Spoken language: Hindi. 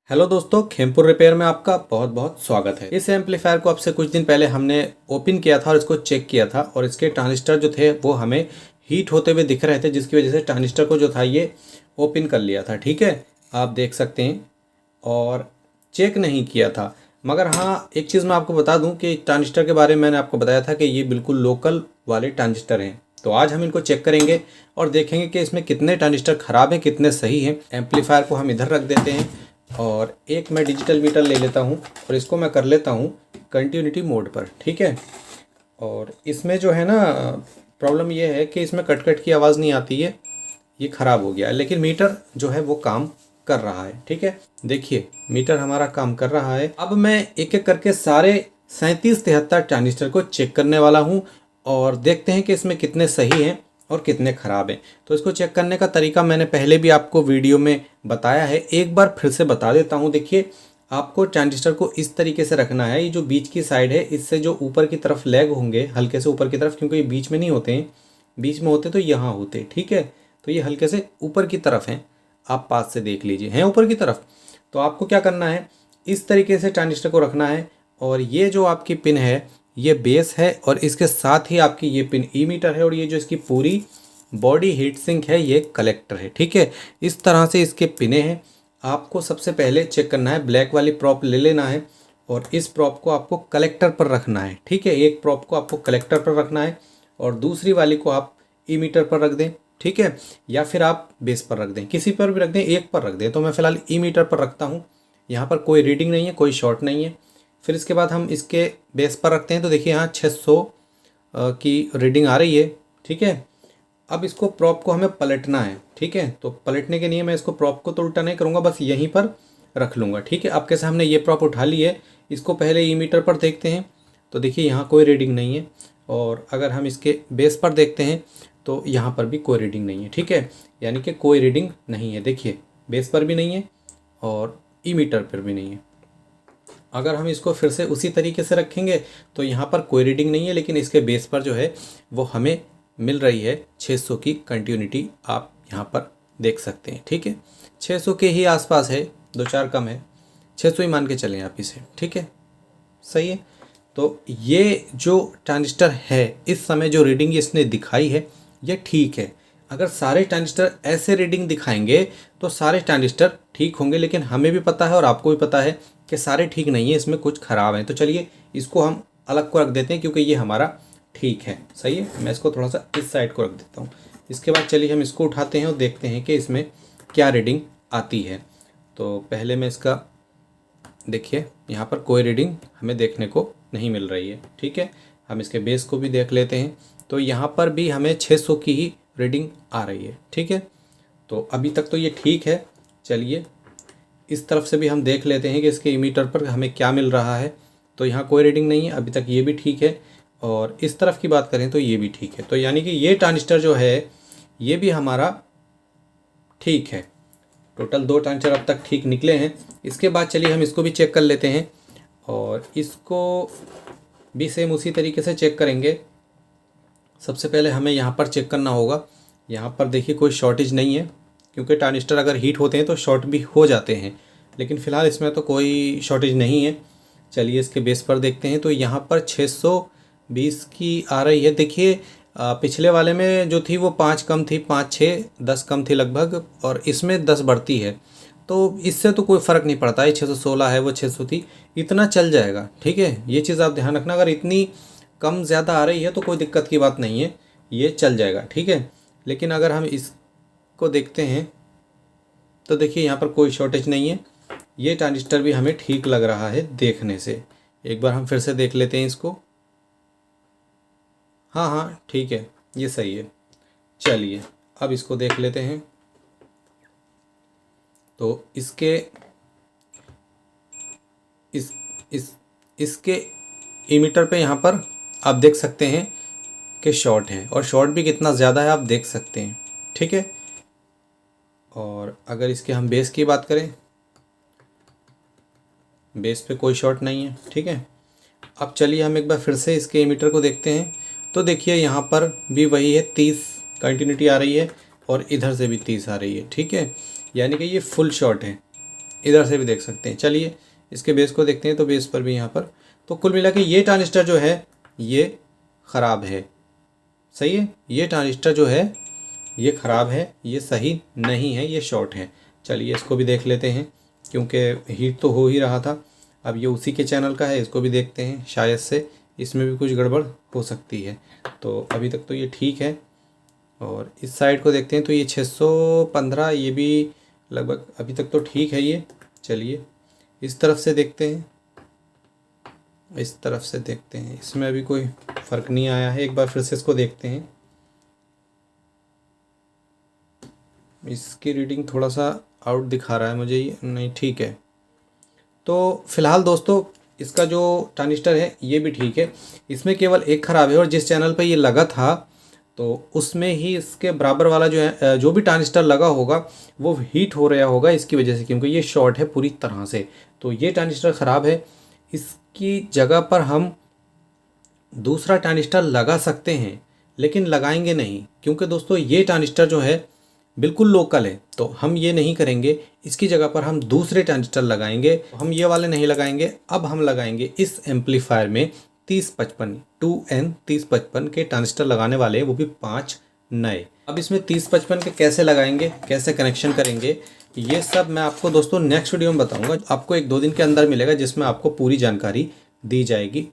हेलो दोस्तों, खेमपुर रिपेयर में आपका बहुत बहुत स्वागत है। इस एम्पलीफायर को आपसे कुछ दिन पहले हमने ओपन किया था और इसको चेक किया था और इसके ट्रांजिस्टर जो थे वो हमें हीट होते हुए दिख रहे थे, जिसकी वजह से ट्रांजिस्टर को जो था ये ओपन कर लिया था। ठीक है, आप देख सकते हैं और चेक नहीं किया था। मगर हाँ, एक चीज़ मैं आपको बता दूं कि ट्रांजिस्टर के बारे में मैंने आपको बताया था कि ये बिल्कुल लोकल वाले ट्रांजिस्टर हैं। तो आज हम इनको चेक करेंगे और देखेंगे कि इसमें कितने ट्रांजिस्टर ख़राब हैं, कितने सही हैं। एम्पलीफायर को हम इधर रख देते हैं और एक मैं डिजिटल मीटर ले लेता हूँ और इसको मैं कर लेता हूँ कंटिन्यूटी मोड पर। ठीक है, और इसमें जो है ना, प्रॉब्लम ये है कि इसमें कट कट की आवाज़ नहीं आती है, ये ख़राब हो गया है, लेकिन मीटर जो है वो काम कर रहा है। ठीक है, देखिए मीटर हमारा काम कर रहा है। अब मैं एक एक करके सारे 3773 ट्रांजिस्टर को चेक करने वाला हूँ और देखते हैं कि इसमें कितने सही हैं और कितने ख़राब हैं। तो इसको चेक करने का तरीका मैंने पहले भी आपको वीडियो में बताया है, एक बार फिर से बता देता हूँ। देखिए, आपको ट्रांजिस्टर को इस तरीके से रखना है। ये जो बीच की साइड है, इससे जो ऊपर की तरफ लैग होंगे हल्के से ऊपर की तरफ, क्योंकि ये बीच में नहीं होते हैं, बीच में होते तो यहाँ होते। ठीक है, तो ये हल्के से ऊपर की तरफ हैं, आप पास से देख लीजिए, हैं ऊपर की तरफ। तो आपको क्या करना है, इस तरीके से ट्रांजिस्टर को रखना है और ये जो आपकी पिन है ये बेस है और इसके साथ ही आपकी ये पिन ई मीटर है और ये जो इसकी पूरी बॉडी हीट सिंक है ये कलेक्टर है। ठीक है, इस तरह से इसके पिने हैं। आपको सबसे पहले चेक करना है, ब्लैक वाली प्रॉप ले लेना है और इस प्रॉप को आपको कलेक्टर पर रखना है। ठीक है, एक प्रॉप को आपको कलेक्टर पर रखना है और दूसरी वाली को आप ई मीटर पर रख दें। ठीक है, या फिर आप बेस पर रख दें, किसी पर भी रख दें, एक पर रख दें। तो मैं फ़िलहाल ई मीटर पर रखता हूँ। यहाँ पर कोई रीडिंग नहीं है, कोई शॉर्ट नहीं है। फिर इसके बाद हम इसके बेस पर रखते हैं तो देखिए यहाँ 600 की रीडिंग आ रही है। ठीक है, अब इसको प्रॉप को हमें पलटना है। ठीक है, तो पलटने के लिए मैं इसको प्रॉप को तो उल्टा नहीं करूँगा, बस यहीं पर रख लूँगा। ठीक है, अब कैसे हमने ये प्रॉप उठा ली है, इसको पहले ई मीटर पर देखते हैं तो देखिए यहाँ कोई रीडिंग नहीं है और अगर हम इसके बेस पर देखते हैं तो यहाँ पर भी कोई रीडिंग नहीं है। ठीक है, यानी कि कोई रीडिंग नहीं है। देखिए, बेस पर भी नहीं है और ई मीटर पर भी नहीं है। अगर हम इसको फिर से उसी तरीके से रखेंगे तो यहाँ पर कोई रीडिंग नहीं है, लेकिन इसके बेस पर जो है वो हमें मिल रही है 600 की कंटिन्यूटी, आप यहाँ पर देख सकते हैं। ठीक है, 600 के ही आसपास है, दो चार कम है, 600 ही मान के चलें आप इसे। ठीक है, सही है। तो ये जो ट्रांजिस्टर है, इस समय जो रीडिंग इसने दिखाई है ये ठीक है। अगर सारे ट्रांजिस्टर ऐसे रीडिंग दिखाएंगे तो सारे ट्रांजिस्टर ठीक होंगे, लेकिन हमें भी पता है और आपको भी पता है कि सारे ठीक नहीं है, इसमें कुछ ख़राब है। तो चलिए इसको हम अलग को रख देते हैं क्योंकि ये हमारा ठीक है। सही है, मैं इसको थोड़ा सा इस साइड को रख देता हूँ। इसके बाद चलिए हम इसको उठाते हैं और देखते हैं कि इसमें क्या रीडिंग आती है। तो पहले मैं इसका, देखिए यहाँ पर कोई रीडिंग हमें देखने को नहीं मिल रही है। ठीक है, हम इसके बेस को भी देख लेते हैं तो यहाँ पर भी हमें 600 की ही रीडिंग आ रही है। ठीक है, तो अभी तक तो ये ठीक है। चलिए इस तरफ से भी हम देख लेते हैं कि इसके इमीटर पर हमें क्या मिल रहा है। तो यहाँ कोई रीडिंग नहीं है, अभी तक ये भी ठीक है और इस तरफ की बात करें तो ये भी ठीक है। तो यानी कि ये ट्रांजिस्टर जो है ये भी हमारा ठीक है। टोटल दो ट्रांजिस्टर अब तक ठीक निकले हैं। इसके बाद चलिए हम इसको भी चेक कर लेते हैं और इसको भी सेम उसी तरीके से चेक करेंगे। सबसे पहले हमें यहाँ पर चेक करना होगा, यहाँ पर देखिए कोई शॉर्टेज नहीं है, क्योंकि ट्रांजिस्टर अगर हीट होते हैं तो शॉर्ट भी हो जाते हैं, लेकिन फ़िलहाल इसमें तो कोई शॉर्टेज नहीं है। चलिए इसके बेस पर देखते हैं तो यहाँ पर 620 की आ रही है। देखिए पिछले वाले में जो थी वो 5 कम थी, 5 6 10 कम थी लगभग, और इसमें 10 बढ़ती है। तो इससे तो कोई फ़र्क नहीं पड़ता है, 616 है वो 600 थी, इतना चल जाएगा। ठीक है, ये चीज़ आप ध्यान रखना, अगर इतनी कम ज़्यादा आ रही है तो कोई दिक्कत की बात नहीं है, ये चल जाएगा। ठीक है, लेकिन अगर हम इसको देखते हैं तो देखिए यहाँ पर कोई शॉर्टेज नहीं है। ये ट्रांजिस्टर भी हमें ठीक लग रहा है देखने से। एक बार हम फिर से देख लेते हैं इसको। हाँ हाँ ठीक है, ये सही है। चलिए अब इसको देख लेते हैं तो इसके इस इसके इमीटर पे यहाँ पर आप देख सकते हैं कि शॉर्ट है, और शॉर्ट भी कितना ज़्यादा है आप देख सकते हैं। ठीक है, और अगर इसके हम बेस की बात करें, बेस पे कोई शॉर्ट नहीं है। ठीक है, अब चलिए हम एक बार फिर से इसके इमीटर को देखते हैं तो देखिए यहाँ पर भी वही है, 30 कंटिन्यूटी आ रही है और इधर से भी 30 आ रही है। ठीक है, यानी कि ये फुल शॉर्ट है। इधर से भी देख सकते हैं। चलिए इसके बेस को देखते हैं, तो बेस पर भी यहाँ पर, तो कुल मिला के ये ट्रांजिस्टर जो है ये ख़राब है। सही है, ये ट्रांजिस्टर जो है ये ख़राब है, ये सही नहीं है, ये शॉर्ट है। चलिए इसको भी देख लेते हैं, क्योंकि हीट तो हो ही रहा था। अब ये उसी के चैनल का है, इसको भी देखते हैं, शायद से इसमें भी कुछ गड़बड़ हो सकती है। तो अभी तक तो ये ठीक है। और इस साइड को देखते हैं, तो ये 615, ये भी लगभग अभी तक तो ठीक है ये। चलिए इस तरफ से देखते हैं, इस तरफ से देखते हैं, इसमें अभी कोई फ़र्क नहीं आया है। एक बार फिर से इसको देखते हैं, इसकी रीडिंग थोड़ा सा आउट दिखा रहा है मुझे ये, नहीं ठीक है। तो फ़िलहाल दोस्तों इसका जो ट्रांजिस्टर है ये भी ठीक है, इसमें केवल एक ख़राब है, और जिस चैनल पे ये लगा था तो उसमें ही इसके बराबर वाला जो है जो भी ट्रांजिस्टर लगा होगा वो हीट हो रहा होगा इसकी वजह से, क्योंकि ये शॉर्ट है पूरी तरह से। तो ये ट्रांजिस्टर ख़राब है, इसकी जगह पर हम दूसरा ट्रांजिस्टर लगा सकते हैं, लेकिन लगाएंगे नहीं, क्योंकि दोस्तों ये ट्रांजिस्टर जो है बिल्कुल लोकल है। तो हम ये नहीं करेंगे, इसकी जगह पर हम दूसरे ट्रांजिस्टर लगाएंगे। हम ये वाले नहीं लगाएंगे, अब हम लगाएंगे इस एम्पलीफायर में 3055 2N 3055 के ट्रांजिस्टर लगाने वाले हैं, वो भी 5 नए। अब इसमें 3055 के कैसे लगाएंगे, कैसे कनेक्शन करेंगे, ये सब मैं आपको दोस्तों नेक्स्ट वीडियो में बताऊंगा। आपको 1-2 दिन के अंदर मिलेगा, जिसमें आपको पूरी जानकारी दी जाएगी।